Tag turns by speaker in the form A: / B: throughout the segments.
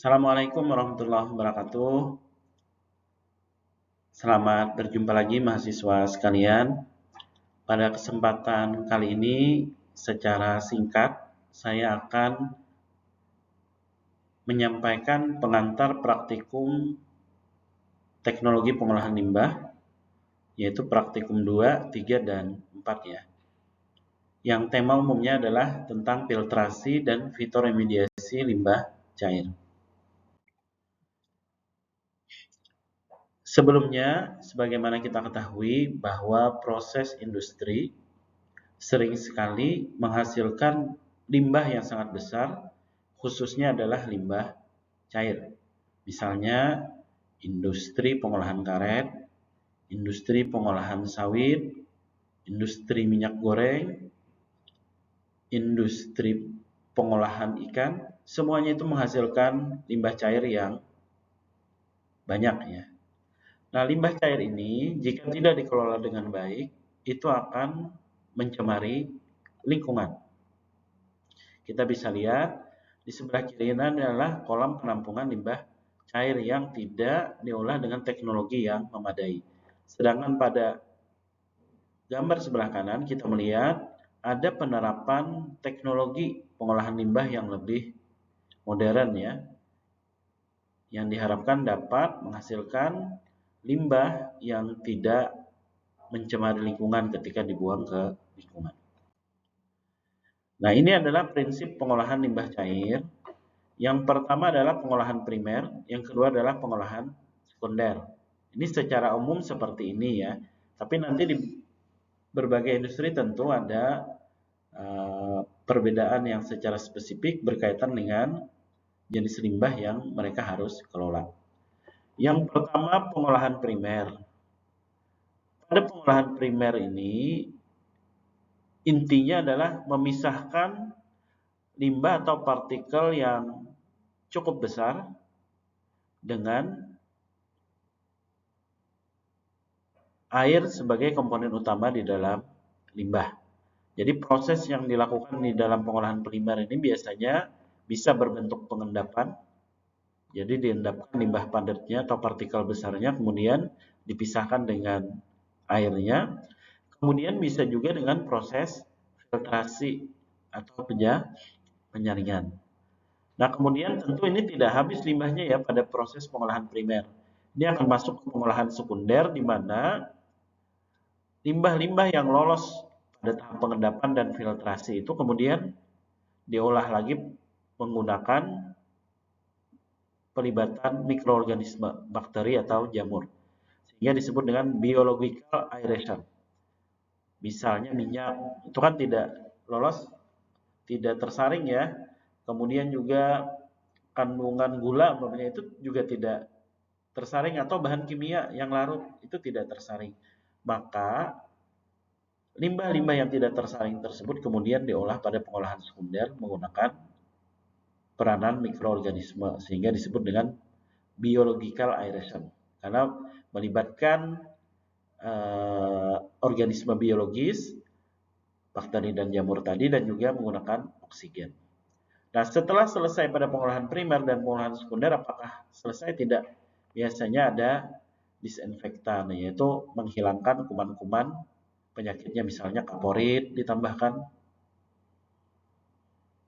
A: Assalamualaikum warahmatullahi wabarakatuh. Selamat berjumpa lagi mahasiswa sekalian. Pada kesempatan kali ini secara singkat saya akan menyampaikan pengantar praktikum teknologi pengolahan limbah, yaitu praktikum 2, 3, dan 4 ya. Yang tema umumnya adalah tentang filtrasi dan fitoremediasi limbah cair. Sebelumnya, sebagaimana kita ketahui bahwa proses industri sering sekali menghasilkan limbah yang sangat besar, khususnya adalah limbah cair. Misalnya, industri pengolahan karet, industri pengolahan sawit, industri minyak goreng, industri pengolahan ikan, semuanya itu menghasilkan limbah cair yang banyak ya. Nah, limbah cair ini jika tidak dikelola dengan baik, itu akan mencemari lingkungan. Kita bisa lihat di sebelah kiri ini adalah kolam penampungan limbah cair yang tidak diolah dengan teknologi yang memadai. Sedangkan pada gambar sebelah kanan kita melihat ada penerapan teknologi pengolahan limbah yang lebih modern ya, yang diharapkan dapat menghasilkan limbah yang tidak mencemari lingkungan ketika dibuang ke lingkungan. Nah, ini adalah prinsip pengolahan limbah cair. Yang pertama adalah pengolahan primer, yang kedua adalah pengolahan sekunder. Ini secara umum seperti ini ya. Tapi nanti di berbagai industri tentu ada perbedaan yang secara spesifik berkaitan dengan jenis limbah yang mereka harus kelola. Yang pertama pengolahan primer. Pada pengolahan primer ini intinya adalah memisahkan limbah atau partikel yang cukup besar dengan air sebagai komponen utama di dalam limbah. Jadi proses yang dilakukan di dalam pengolahan primer ini biasanya bisa berbentuk pengendapan. Jadi diendapkan limbah padatnya atau partikel besarnya, kemudian dipisahkan dengan airnya. Kemudian bisa juga dengan proses filtrasi atau penyaringan. Nah, kemudian tentu ini tidak habis limbahnya ya pada proses pengolahan primer. Ini akan masuk ke pengolahan sekunder di mana limbah-limbah yang lolos pada tahap pengendapan dan filtrasi itu kemudian diolah lagi menggunakan pelibatan mikroorganisme, bakteri atau jamur. Sehingga disebut dengan biological aeration. Misalnya minyak, itu kan tidak lolos, tidak tersaring ya. Kemudian juga kandungan gula umpamanya itu juga tidak tersaring atau bahan kimia yang larut itu tidak tersaring. Maka limbah-limbah yang tidak tersaring tersebut kemudian diolah pada pengolahan sekunder menggunakan peranan mikroorganisme sehingga disebut dengan biological aeration karena melibatkan organisme biologis, bakteri dan jamur tadi dan juga menggunakan oksigen. Nah, setelah selesai pada pengolahan primer dan pengolahan sekunder, apakah selesai? Tidak. Biasanya ada disinfektan, yaitu menghilangkan kuman-kuman penyakitnya, misalnya kaporit ditambahkan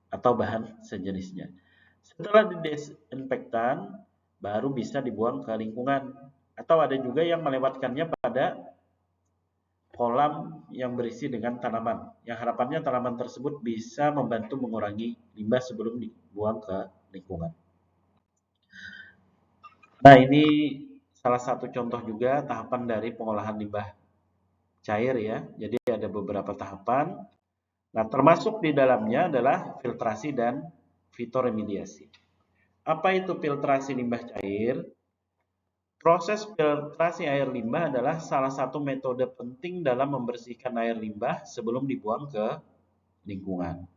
A: atau bahan sejenisnya. Setelah didesinfektan, baru bisa dibuang ke lingkungan. Atau ada juga yang melewatkannya pada kolam yang berisi dengan tanaman. Yang harapannya tanaman tersebut bisa membantu mengurangi limbah sebelum dibuang ke lingkungan. Nah, ini salah satu contoh juga tahapan dari pengolahan limbah cair ya. Jadi ada beberapa tahapan. Nah, termasuk di dalamnya adalah filtrasi dan fitoremediasi. Apa itu filtrasi limbah cair? Proses filtrasi air limbah adalah salah satu metode penting dalam membersihkan air limbah sebelum dibuang ke lingkungan.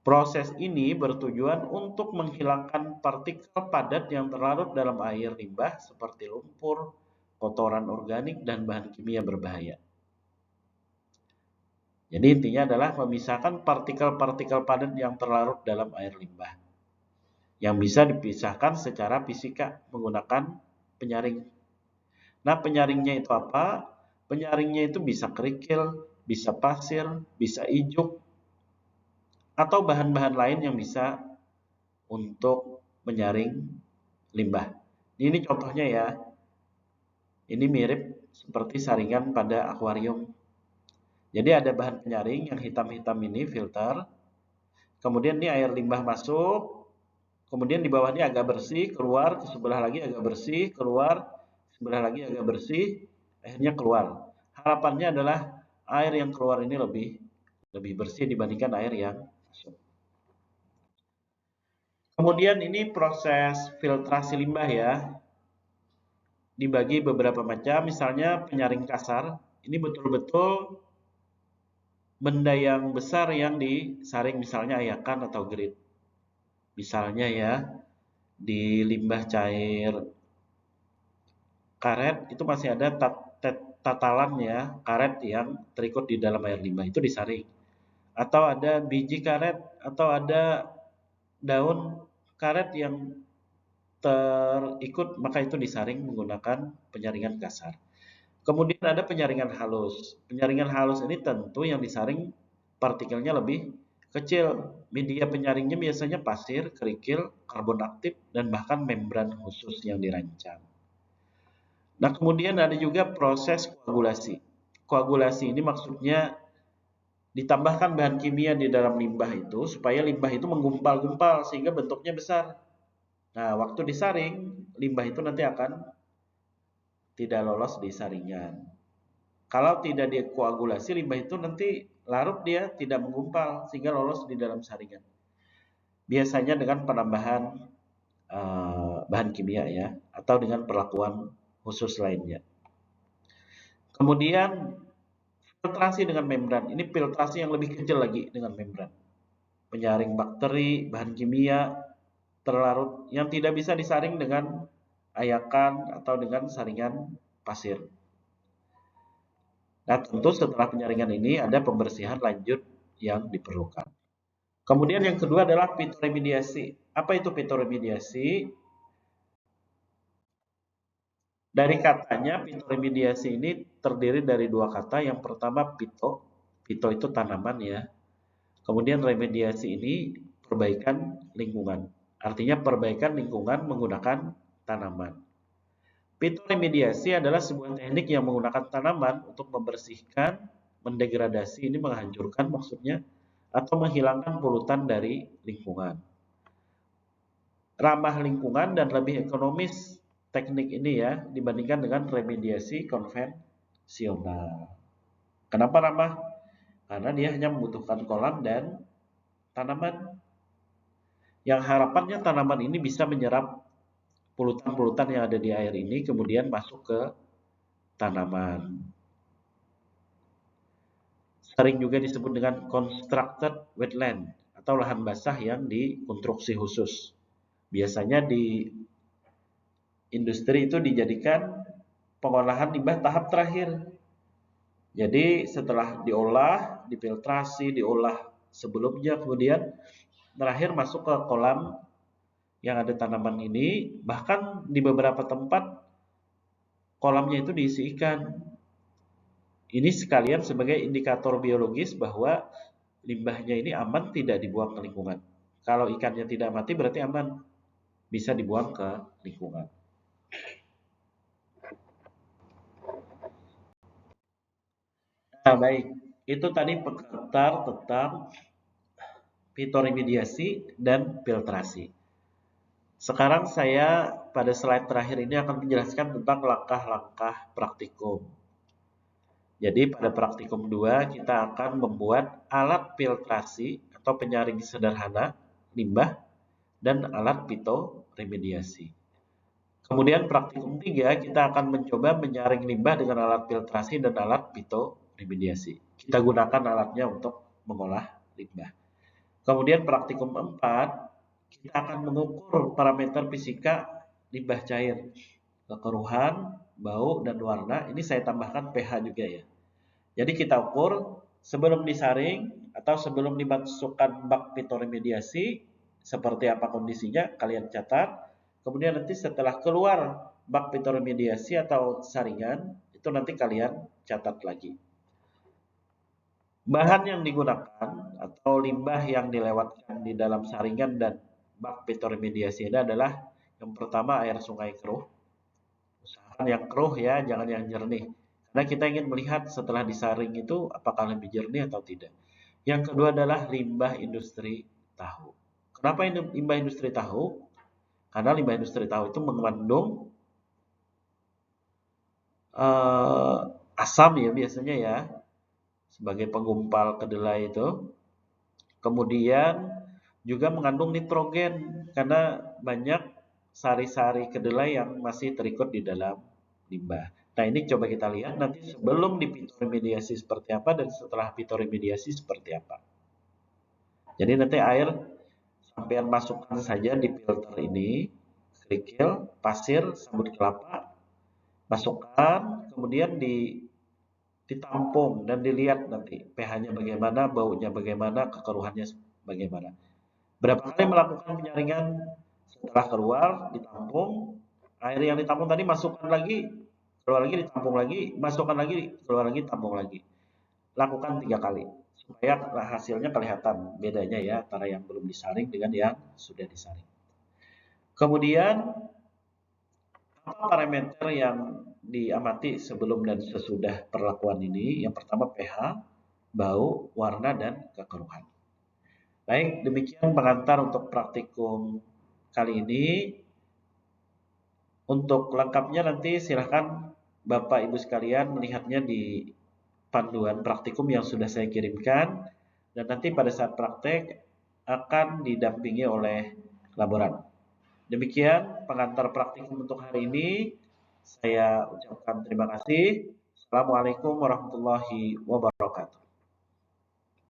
A: Proses ini bertujuan untuk menghilangkan partikel padat yang terlarut dalam air limbah seperti lumpur, kotoran organik, dan bahan kimia berbahaya. Jadi intinya adalah memisahkan partikel-partikel padat yang terlarut dalam air limbah. yang bisa dipisahkan secara fisika menggunakan penyaring. Nah, penyaringnya itu apa? Penyaringnya itu bisa kerikil, bisa pasir, bisa ijuk, atau bahan-bahan lain yang bisa untuk menyaring limbah. Ini contohnya ya. Ini mirip seperti saringan pada akuarium. Jadi ada bahan penyaring yang hitam-hitam ini filter. Kemudian ini air limbah masuk. Kemudian di bawahnya agak bersih, keluar, ke sebelah lagi agak bersih, keluar, sebelah lagi agak bersih, akhirnya keluar. Harapannya adalah air yang keluar ini lebih bersih dibandingkan air yang masuk. Kemudian ini proses filtrasi limbah ya. Dibagi beberapa macam, misalnya penyaring kasar. Ini betul-betul benda yang besar yang disaring, misalnya ayakan atau grit. Misalnya ya, di limbah cair karet itu masih ada tatalan ya, karet yang terikut di dalam air limbah, itu disaring. Atau ada biji karet, atau ada daun karet yang terikut, maka itu disaring menggunakan penyaringan kasar. Kemudian ada penyaringan halus. Penyaringan halus ini tentu yang disaring partikelnya lebih kecil. Media penyaringnya biasanya pasir, kerikil, karbon aktif, dan bahkan membran khusus yang dirancang. Nah, kemudian ada juga proses koagulasi. Koagulasi ini maksudnya ditambahkan bahan kimia di dalam limbah itu supaya limbah itu menggumpal-gumpal sehingga bentuknya besar. Nah, waktu disaring, limbah itu nanti akan tidak lolos di saringan. Kalau tidak dikoagulasi, limbah itu nanti larut, dia tidak menggumpal sehingga lolos di dalam saringan. Biasanya dengan penambahan bahan kimia ya, atau dengan perlakuan khusus lainnya. Kemudian filtrasi dengan membran. Ini filtrasi yang lebih kecil lagi dengan membran. Penyaring bakteri, bahan kimia terlarut yang tidak bisa disaring dengan ayakan atau dengan saringan pasir. Nah, tentu setelah penyaringan ini ada pembersihan lanjut yang diperlukan. Kemudian yang kedua adalah fitoremediasi. Apa itu fitoremediasi? Dari katanya, fitoremediasi ini terdiri dari dua kata. Yang pertama pito. Pito itu tanaman ya. Kemudian remediasi ini perbaikan lingkungan. Artinya perbaikan lingkungan menggunakan tanaman. Fitoremediasi adalah sebuah teknik yang menggunakan tanaman untuk membersihkan, mendegradasi, ini menghancurkan maksudnya, atau menghilangkan polutan dari lingkungan. Ramah lingkungan dan lebih ekonomis teknik ini ya dibandingkan dengan remediasi konvensional. Kenapa ramah? Karena dia hanya membutuhkan kolam dan tanaman. Yang harapannya tanaman ini bisa menyerap polutan-polutan yang ada di air ini kemudian masuk ke tanaman. Sering juga disebut dengan constructed wetland atau lahan basah yang dikonstruksi khusus. Biasanya di industri itu dijadikan pengolahan limbah tahap terakhir. Jadi setelah diolah, difiltrasi, diolah sebelumnya, kemudian terakhir masuk ke kolam yang ada tanaman ini. Bahkan di beberapa tempat kolamnya itu diisi ikan. Ini sekalian sebagai indikator biologis bahwa limbahnya ini aman tidak dibuang ke lingkungan. Kalau ikannya tidak mati berarti aman, bisa dibuang ke lingkungan. Nah, baik. Itu tadi pengantar tentang fitoremediasi dan filtrasi. Sekarang saya pada slide terakhir ini akan menjelaskan tentang langkah-langkah praktikum. Jadi pada praktikum 2 kita akan membuat alat filtrasi atau penyaring sederhana limbah dan alat fitoremediasi. Kemudian praktikum 3 kita akan mencoba menyaring limbah dengan alat filtrasi dan alat fitoremediasi. Kita gunakan alatnya untuk mengolah limbah. Kemudian praktikum 4 kita akan mengukur parameter fisika limbah cair, kekeruhan, bau, dan warna. Ini saya tambahkan pH juga ya. Jadi kita ukur sebelum disaring atau sebelum dimasukkan bak fitoremediasi, seperti apa kondisinya kalian catat. Kemudian nanti setelah keluar bak fitoremediasi atau saringan, itu nanti kalian catat lagi. Bahan yang digunakan atau limbah yang dilewatkan di dalam saringan dan bak fitoremediasi ini adalah yang pertama air sungai keruh. Usahakan yang keruh ya, jangan yang jernih. Karena kita ingin melihat setelah disaring itu apakah lebih jernih atau tidak. Yang kedua adalah limbah industri tahu. Kenapa limbah industri tahu? Karena limbah industri tahu itu mengandung asam ya biasanya ya, sebagai penggumpal kedelai itu. Kemudian juga mengandung nitrogen karena banyak sari-sari kedelai yang masih terikut di dalam limbah. Nah, ini coba kita lihat nanti sebelum di fitoremediasi seperti apa dan setelah fitoremediasi seperti apa. Jadi nanti air sampean masukkan saja di filter ini, kerikil, pasir, sabut kelapa, masukkan, kemudian ditampung dan dilihat nanti pH-nya bagaimana, baunya bagaimana, kekeruhannya bagaimana. Berapa kali melakukan penyaringan setelah keluar, ditampung, air yang ditampung tadi masukkan lagi, keluar lagi, ditampung lagi, masukkan lagi, keluar lagi, tampung lagi. Lakukan 3 kali supaya hasilnya kelihatan bedanya ya antara yang belum disaring dengan yang sudah disaring. Kemudian apa parameter yang diamati sebelum dan sesudah perlakuan ini? Yang pertama pH, bau, warna, dan kekeruhan. Baik, demikian pengantar untuk praktikum kali ini. Untuk lengkapnya nanti silahkan Bapak Ibu sekalian melihatnya di panduan praktikum yang sudah saya kirimkan. Dan nanti pada saat praktek akan didampingi oleh laboran. Demikian pengantar praktikum untuk hari ini. Saya ucapkan terima kasih. Assalamualaikum warahmatullahi wabarakatuh.